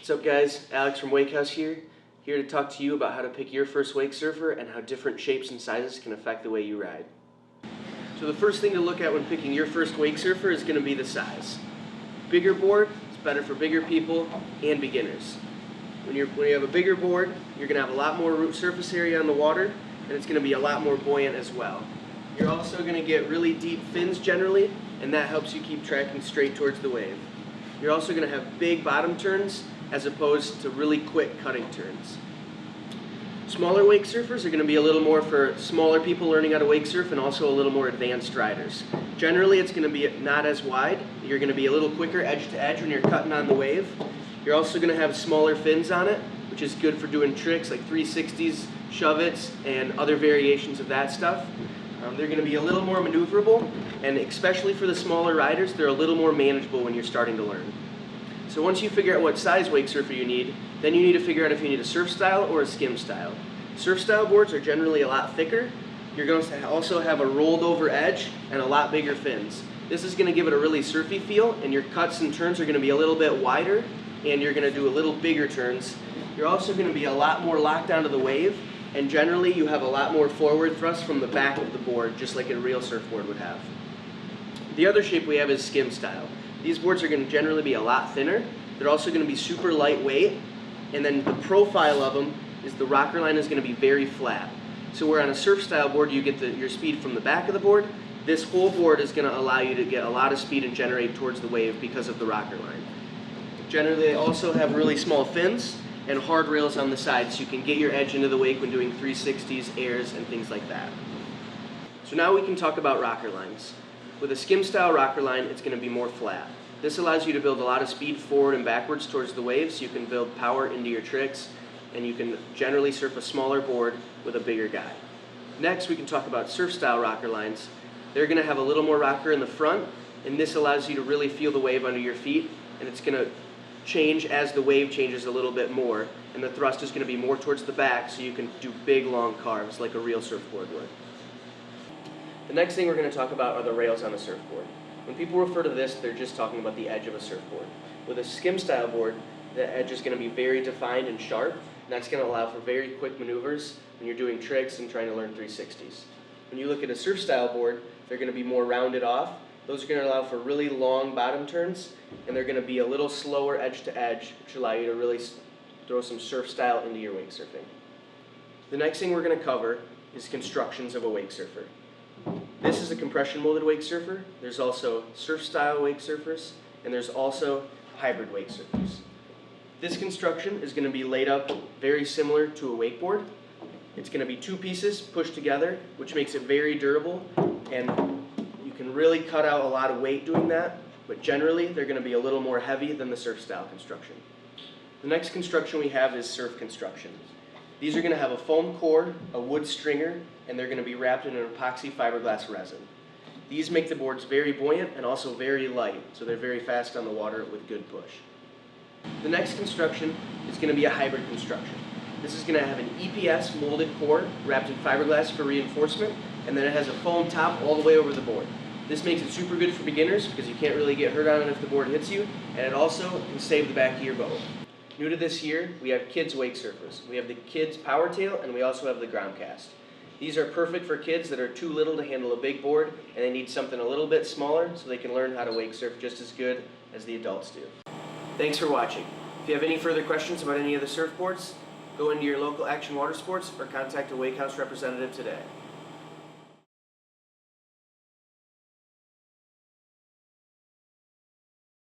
What's up guys, Alex from WakeHouse here to talk to you about how to pick your first wake surfer and how different shapes and sizes can affect the way you ride. So the first thing to look at when picking your first wake surfer is going to be the size. Bigger board is better for bigger people and beginners. When you have a bigger board, you're going to have a lot more root surface area on the water, and it's going to be a lot more buoyant as well. You're also going to get really deep fins generally, and that helps you keep tracking straight towards the wave. You're also going to have big bottom turns as opposed to really quick cutting turns. Smaller wake surfers are going to be a little more for smaller people learning how to wake surf and also a little more advanced riders. Generally it's going to be not as wide. You're going to be a little quicker edge to edge when you're cutting on the wave. You're also going to have smaller fins on it, which is good for doing tricks like 360s, shove-its, and other variations of that stuff. They're going to be a little more maneuverable, and especially for the smaller riders, they're a little more manageable when you're starting to learn. So once you figure out what size wake surfer you need, then you need to figure out if you need a surf style or a skim style. Surf style boards are generally a lot thicker. You're going to also have a rolled over edge and a lot bigger fins. This is going to give it a really surfy feel, and your cuts and turns are going to be a little bit wider, and you're going to do a little bigger turns. You're also going to be a lot more locked onto the wave, and generally you have a lot more forward thrust from the back of the board, just like a real surfboard would have. The other shape we have is skim style. These boards are going to generally be a lot thinner. They're also going to be super lightweight, and then the profile of them is the rocker line is going to be very flat. So where on a surf style board you get your speed from the back of the board, this whole board is going to allow you to get a lot of speed and generate towards the wave because of the rocker line. Generally they also have really small fins and hard rails on the side, so you can get your edge into the wake when doing 360s, airs, and things like that. So now we can talk about rocker lines. With a skim style rocker line, it's going to be more flat. This allows you to build a lot of speed forward and backwards towards the wave, so you can build power into your tricks, and you can generally surf a smaller board with a bigger guy. Next, we can talk about surf style rocker lines. They're going to have a little more rocker in the front, and this allows you to really feel the wave under your feet, and it's going to change as the wave changes a little bit more, and the thrust is going to be more towards the back, so you can do big long carves like a real surfboard would. The next thing we're going to talk about are the rails on a surfboard. When people refer to this, they're just talking about the edge of a surfboard. With a skim style board, the edge is going to be very defined and sharp, and that's going to allow for very quick maneuvers when you're doing tricks and trying to learn 360s. When you look at a surf style board, they're going to be more rounded off. Those are going to allow for really long bottom turns, and they're going to be a little slower edge to edge, which allow you to really throw some surf style into your wake surfing. The next thing we're going to cover is constructions of a wake surfer. This is a compression molded wake surfer. There's also surf style wake surfers, and there's also hybrid wake surfers. This construction is going to be laid up very similar to a wakeboard. It's going to be two pieces pushed together, which makes it very durable, and you can really cut out a lot of weight doing that, but generally they're going to be a little more heavy than the surf style construction. The next construction we have is surf construction. These are going to have a foam core, a wood stringer, and they're going to be wrapped in an epoxy fiberglass resin. These make the boards very buoyant and also very light, so they're very fast on the water with good push. The next construction is going to be a hybrid construction. This is going to have an EPS molded core wrapped in fiberglass for reinforcement, and then it has a foam top all the way over the board. This makes it super good for beginners because you can't really get hurt on it if the board hits you, and it also can save the back of your boat. New to this year, we have kids wake surfers. We have the kids power tail, and we also have the ground cast. These are perfect for kids that are too little to handle a big board, and they need something a little bit smaller so they can learn how to wake surf just as good as the adults do. Thanks for watching. If you have any further questions about any of the surfboards, go into your local Action Water Sports or contact a WakeHouse representative today.